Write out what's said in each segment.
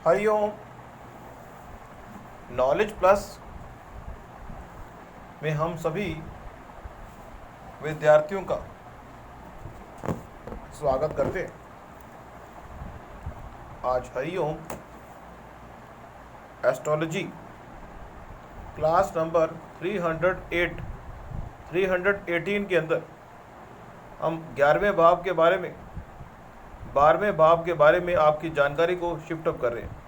Hariom. Knowledge plus में हम सभी विद्यार्थियों का स्वागत करते हैं। आज हरिओम एस्ट्रोलॉजी क्लास नंबर 318 के अंदर हम 11वें भाव के बारे में 12वें भाव के बारे में आपकी जानकारी को शिफ्ट अप कर रहे हैं।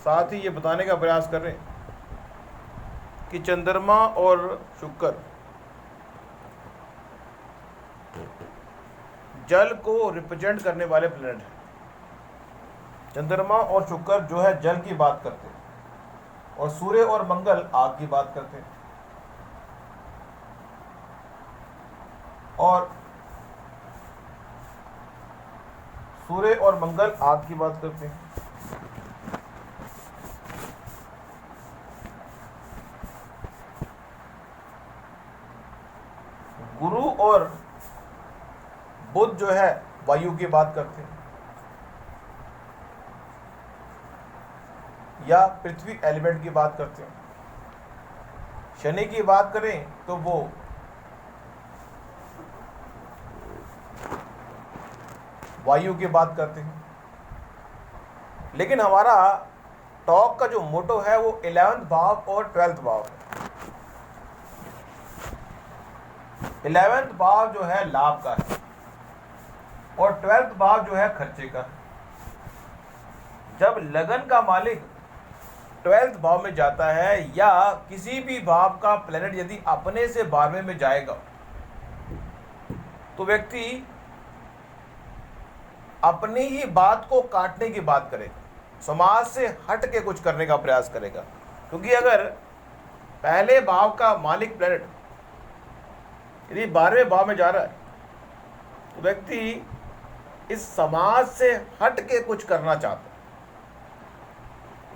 साथ ही ये बताने का प्रयास कर रहे हैं कि चंद्रमा और शुक्र जल को रिप्रेजेंट करने वाले प्लैनेट हैं। चंद्रमा और शुक्र जो है जल की बात करते हैं और सूर्य और मंगल आग की बात करते हैं। और सूर्य और मंगल आग की बात करते हैं। गुरु और बुध जो है वायु की बात करते हैं या पृथ्वी एलिमेंट की बात करते हैं। शनि की बात करें तो वो वायु की बात करते हैं। लेकिन हमारा टॉक का जो मोटो है वो 11वें भाव और 12वें भाव है। 11वें भाव जो है लाभ का है और 12वें भाव जो है खर्चे का है। जब लगन का मालिक 12वें भाव में जाता है या किसी भी भाव का प्लेनेट यदि अपने से 12वें में जाएगा तो व्यक्ति अपनी ही बात को काटने की बात करेगा, समाज से हट के कुछ करने का प्रयास करेगा। क्योंकि अगर पहले भाव का मालिक प्लेनेट यदि 12वें भाव में जा रहा है तो व्यक्ति इस समाज से हट के कुछ करना चाहता है,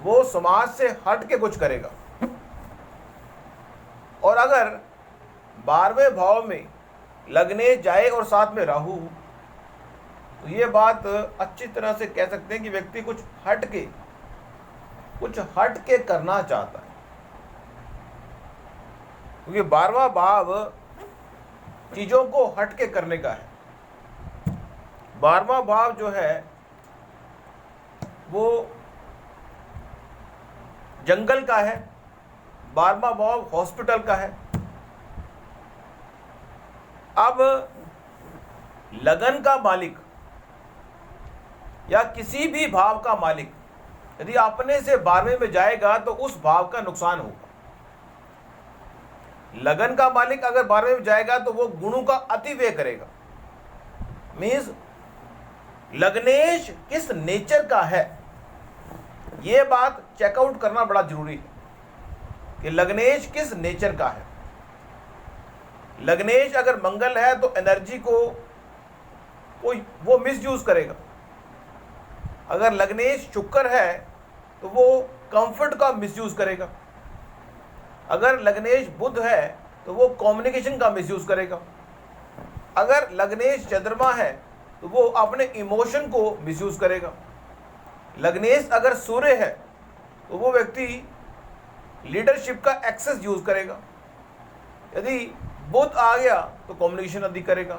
वो समाज से हट के कुछ करेगा। और अगर 12वें भाव में लगने जाए और साथ में राहु तो ये बात अच्छी तरह से कह सकते हैं कि व्यक्ति कुछ हट के करना चाहता है। क्योंकि 12वां भाव चीजों को हट के करने का है। 12वां भाव जो है वो जंगल का है, 12वां भाव हॉस्पिटल का है। अब लगन का मालिक या किसी भी भाव का मालिक यदि अपने से 12वें में जाएगा तो उस भाव का नुकसान होगा। लगन का मालिक अगर 12वें में जाएगा तो वो गुणों का अतिव्यय करेगा। मीन्स लग्नेश किस नेचर का है, ये बात चेकआउट करना बड़ा जरूरी है कि लग्नेश किस नेचर का है। लग्नेश अगर मंगल है तो एनर्जी को वो मिसयूज करेगा। अगर लग्नेश शुक्र है तो वो कंफर्ट का मिसयूज करेगा। अगर लग्नेश बुध है तो वो कम्युनिकेशन का मिसयूज करेगा। अगर लग्नेश चंद्रमा है तो वो अपने इमोशन को मिसयूज करेगा। लग्नेश अगर सूर्य है तो वो व्यक्ति लीडरशिप का एक्सेस यूज करेगा। यदि बुध आ गया तो कम्युनिकेशन अधिक करेगा।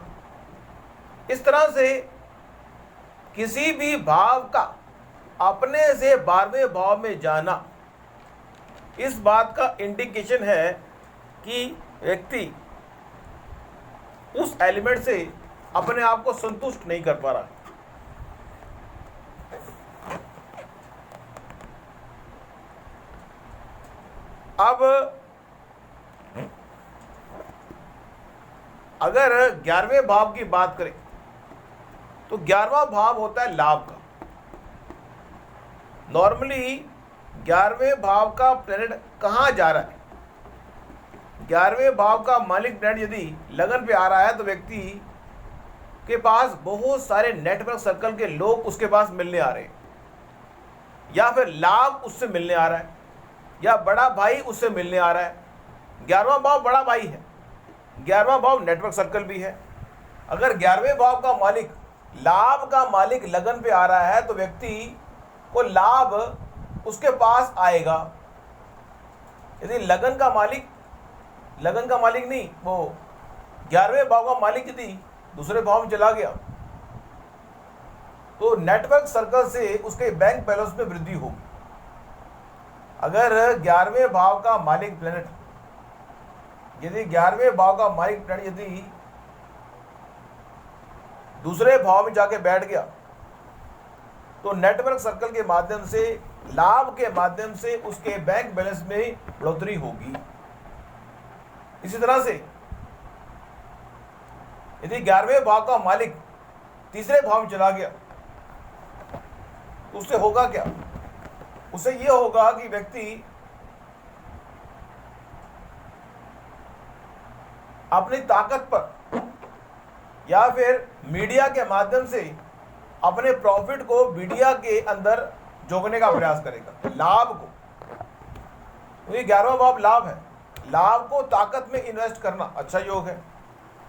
इस तरह से किसी भी भाव का अपने से 12वें भाव में जाना इस बात का इंडिकेशन है कि व्यक्ति उस एलिमेंट से अपने आप को संतुष्ट नहीं कर पा रहा। अब अगर 11वें भाव की बात करें तो 11वां भाव होता है लाभ का। नॉर्मली 11वें भाव का प्लैनेट कहाँ जा रहा है, 11वें भाव का मालिक प्लैनेट यदि लगन पे आ रहा है तो व्यक्ति के पास बहुत सारे नेटवर्क सर्कल के लोग उसके पास मिलने आ रहे हैं, या फिर लाभ उससे मिलने आ रहा है, या बड़ा भाई उससे मिलने आ रहा है। 11वां भाव बड़ा भाई है, 11वां भाव नेटवर्क सर्कल भी है। अगर 11वें भाव का मालिक लाभ का मालिक लगन पे आ रहा है तो व्यक्ति को लाभ उसके पास आएगा। यदि लगन का मालिक नहीं, वो 11वें भाव का मालिक यदि दूसरे भाव में चला गया तो नेटवर्क सर्कल से उसके बैंक बैलेंस में वृद्धि होगी। अगर 11वें भाव का मालिक प्लैनेट यदि दूसरे भाव में जाके बैठ गया तो नेटवर्क सर्कल के माध्यम से, लाभ के माध्यम से उसके बैंक बैलेंस में बढ़ोतरी होगी। इसी तरह से यदि 11वें भाव का मालिक तीसरे भाव में चला गया तो उससे होगा क्या? उससे यह होगा कि व्यक्ति अपनी ताकत पर या फिर मीडिया के माध्यम से अपने प्रॉफिट को मीडिया के अंदर जोड़ने का प्रयास करेगा, लाभ को। क्योंकि 11वां भाव लाभ है, लाभ को ताकत में इन्वेस्ट करना अच्छा योग है।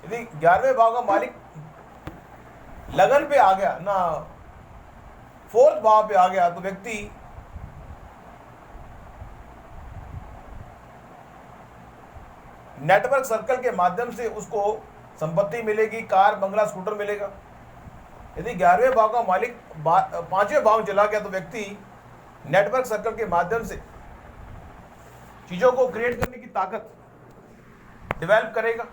यदि 11वें भाव का मालिक लगन पे आ गया ना, 4th भाव पे आ गया, तो व्यक्ति नेटवर्क सर्कल के माध्यम से उसको संपत्ति मिलेगी, कार, बंगला, स्कूटर मिलेगा। यदि 11वें भाव का मालिक 5वें भाव में चला गया तो व्यक्ति नेटवर्क सर्कल के माध्यम से चीजों को क्रिएट करने की ताकत डेवलप करेगा।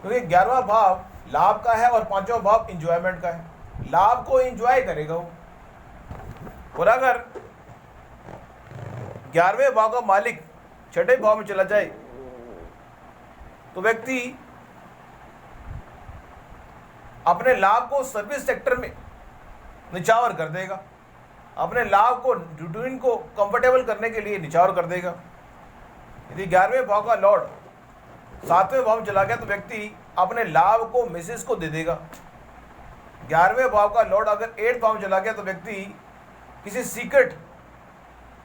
क्योंकि 11वां भाव लाभ का है और 5वां भाव इंजॉयमेंट का है, लाभ को इंजॉय करेगा वो। और अगर 11वें भाव का मालिक 6ठे भाव में चला जाए तो व्यक्ति अपने लाभ को सर्विस सेक्टर में निछावर कर देगा, अपने लाभ को, रूटीन को कंफर्टेबल करने के लिए निछावर कर देगा। यदि 11वें भाव का लॉर्ड 7वें भाव में चला गया तो व्यक्ति अपने लाभ को मिसेस को दे देगा। 11वें भाव का लॉर्ड अगर 8th भाव में चला गया तो व्यक्ति किसी सीक्रेट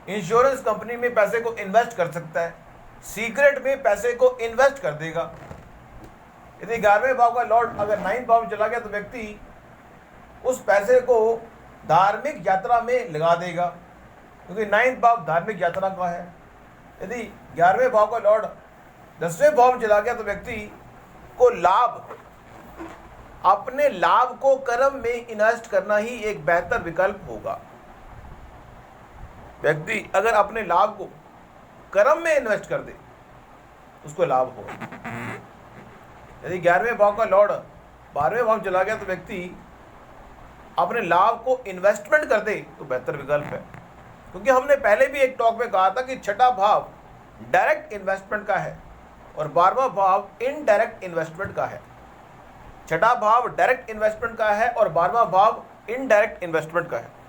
इंश्योरेंस कंपनी में पैसे को इन्वेस्ट कर सकता है, सीक्रेट में पैसे को इन्वेस्ट कर देगा। यदि 11वें भाव का लॉर्ड अगर 9th भाव में चला गया तो व्यक्ति उस पैसे को धार्मिक यात्रा में लगा देगा, क्योंकि 9th भाव धार्मिक यात्रा का है। यदि 11वें भाव का लॉर्ड 10वें भाव में चला गया तो व्यक्ति को लाभ, अपने लाभ को कर्म में इन्वेस्ट करना ही एक बेहतर विकल्प होगा। व्यक्ति अगर अपने लाभ को कर्म में इन्वेस्ट कर दे उसको लाभ होगा। यदि 11वें भाव का लॉर्ड 12वें भाव में चला गया तो व्यक्ति अपने लाभ को इन्वेस्टमेंट कर दे तो बेहतर विकल्प है। क्योंकि हमने पहले भी एक टॉक में कहा था कि 6ठा भाव डायरेक्ट इन्वेस्टमेंट का है और 12वां भाव इनडायरेक्ट इन्वेस्टमेंट का है। 6ठा भाव डायरेक्ट इन्वेस्टमेंट का है और 12वां भाव इनडायरेक्ट इन्वेस्टमेंट का है।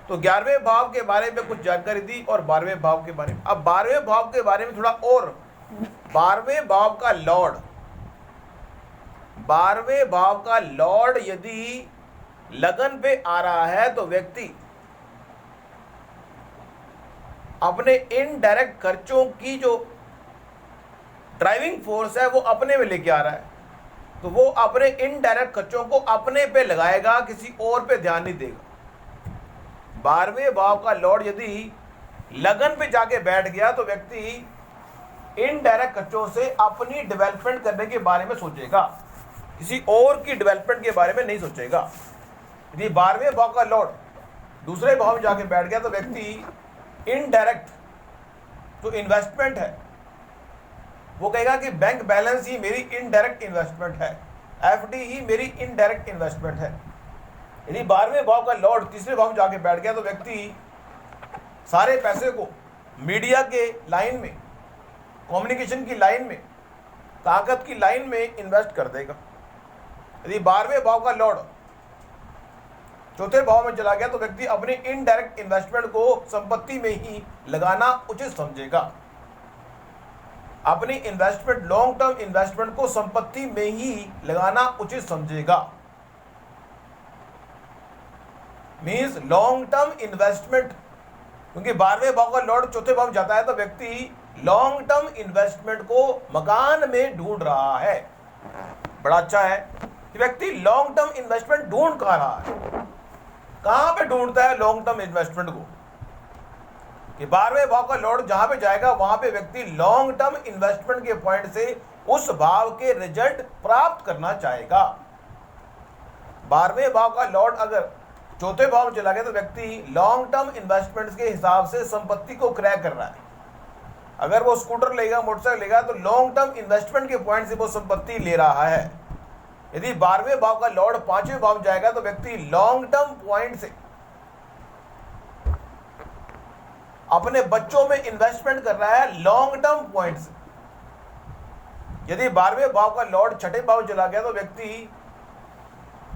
तो 11वें भाव के बारे में कुछ जानकारी दी और 12वें भाव के बारे में। अब 12वें भाव के बारे में थोड़ा और। 12वें भाव का लॉर्ड, 12वें भाव का लॉर्ड यदि लगन पे आ रहा है तो व्यक्ति अपने इनडायरेक्ट खर्चों की जो ड्राइविंग फोर्स है वो अपने में लेके आ रहा है, तो वो अपने इनडायरेक्ट खर्चों को अपने पे लगाएगा, किसी और पे ध्यान नहीं देगा। 12वें भाव का लॉर्ड यदि लगन पे जाके बैठ गया तो व्यक्ति इनडायरेक्ट खर्चों से अपनी डेवलपमेंट करने के बारे में सोचेगा, किसी और की डेवलपमेंट के बारे में नहीं सोचेगा। यदि 12वें भाव का लॉर्ड दूसरे भाव में जाके बैठ गया तो व्यक्ति इनडायरेक्ट जो इन्वेस्टमेंट है वो कहेगा कि बैंक बैलेंस ही मेरी इनडायरेक्ट इन्वेस्टमेंट है, एफडी ही मेरी इनडायरेक्ट इन्वेस्टमेंट है। यदि 12वें भाव का लॉर्ड तीसरे भाव में जाके बैठ गया तो व्यक्ति सारे पैसे को मीडिया के लाइन में, कम्युनिकेशन की लाइन में, ताकत की लाइन में इन्वेस्ट कर देगा। यदि 12वें भाव का लॉर्ड चौथे भाव में चला गया तो व्यक्ति अपने इनडायरेक्ट इन्वेस्टमेंट को संपत्ति में ही लगाना उचित समझेगा, अपनी इन्वेस्टमेंट, लॉन्ग टर्म इन्वेस्टमेंट को संपत्ति में ही लगाना उचित समझेगा। मीन्स लॉन्ग टर्म इन्वेस्टमेंट, क्योंकि 12वें भाव का लॉर्ड चौथे भाव में जाता है तो व्यक्ति लॉन्ग टर्म इन्वेस्टमेंट को मकान में ढूंढ रहा है। बड़ा अच्छा है, कि व्यक्ति लॉन्ग टर्म इन्वेस्टमेंट ढूंढ कहाँ रहा है, कहाँ पे ढूंढता है लॉन्ग टर्म इन्वेस्टमेंट को, कि 12वें भाव का लॉर्ड जहां पे जाएगा वहां पे व्यक्ति लॉन्ग टर्म इन्वेस्टमेंट के पॉइंट से उस भाव के रिजल्ट प्राप्त करना चाहेगा। 12वें भाव का लॉर्ड अगर चौथे भाव में चला गया तो व्यक्ति लॉन्ग टर्म इन्वेस्टमेंट्स के हिसाब से संपत्ति को क्रय कर रहा है। अगर वो स्कूटर लेगा, मोटरसाइकिल लेगा, तो लॉन्ग टर्म इन्वेस्टमेंट के पॉइंट से वो संपत्ति ले रहा है। यदि 12वें भाव का लॉर्ड 5वें भाव में जाएगा तो व्यक्ति लॉन्ग टर्म पॉइंट से अपने बच्चों में इन्वेस्टमेंट कर रहा है, लॉन्ग टर्म पॉइंट से। यदि 12वें भाव का लॉर्ड छठे भाव में चला गया तो व्यक्ति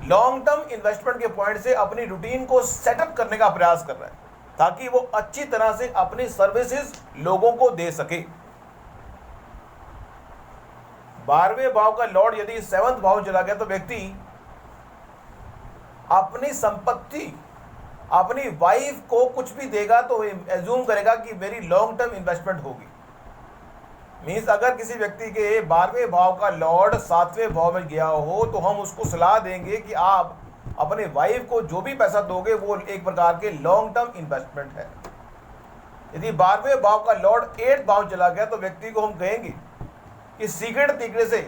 लॉन्ग टर्म इन्वेस्टमेंट के पॉइंट से अपनी रूटीन को सेटअप करने का प्रयास कर रहा है ताकि वो अच्छी तरह से अपनी सर्विसेज लोगों को दे सके। 12वें भाव का लॉर्ड यदि 7वें भाव में चला गया तो व्यक्ति अपनी संपत्ति, अपनी वाइफ को कुछ भी देगा तो एज्यूम करेगा कि मेरी लॉन्ग टर्म इन्वेस्टमेंट होगी। मीन्स अगर किसी व्यक्ति के 12वें भाव का लॉर्ड 7वें भाव में गया हो तो हम उसको सलाह देंगे कि आप अपने वाइफ को जो भी पैसा दोगे वो एक प्रकार के लॉन्ग टर्म इन्वेस्टमेंट है। यदि 12वें भाव का लॉर्ड 8वें भाव चला गया तो व्यक्ति को हम कहेंगे कि सीक्रेट तरीके से,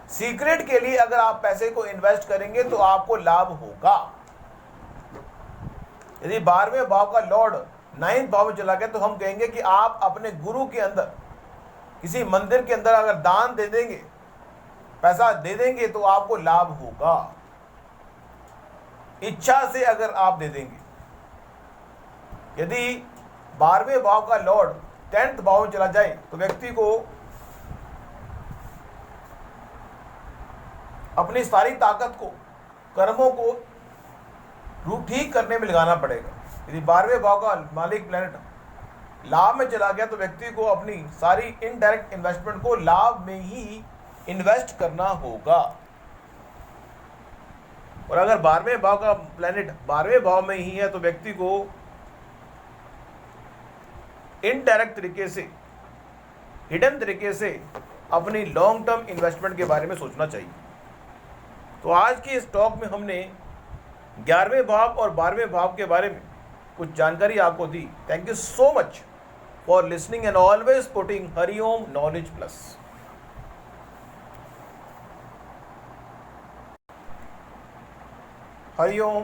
सीक्रेट के लिए अगर आप पैसे को इन्वेस्ट करेंगे तो आपको लाभ होगा। यदि 12वें भाव का लॉर्ड 9वें भाव में चला गया तो हम कहेंगे कि आप अपने गुरु के अंदर, किसी मंदिर के अंदर अगर दान दे देंगे, पैसा दे देंगे तो आपको लाभ होगा, इच्छा से अगर आप दे देंगे। यदि 12वें भाव का लॉर्ड 10वें भाव में चला जाए तो व्यक्ति को अपनी सारी ताकत को, कर्मों को ठीक करने में लगाना पड़ेगा। यदि 12वें भाव का मालिक प्लैनेट लाभ में चला गया तो व्यक्ति को अपनी सारी इनडायरेक्ट इन्वेस्टमेंट को लाभ में ही इन्वेस्ट करना होगा। और अगर 12वें भाव का प्लैनेट 12वें भाव में ही है तो व्यक्ति को इनडायरेक्ट तरीके से, हिडन तरीके से अपनी लॉन्ग टर्म इन्वेस्टमेंट के बारे में सोचना चाहिए। तो आज की इस टॉक में हमने 11वें भाव और 12वें भाव के बारे में कुछ जानकारी आपको दी। Thank you so much for listening and always putting Hariom knowledge plus. Hariom.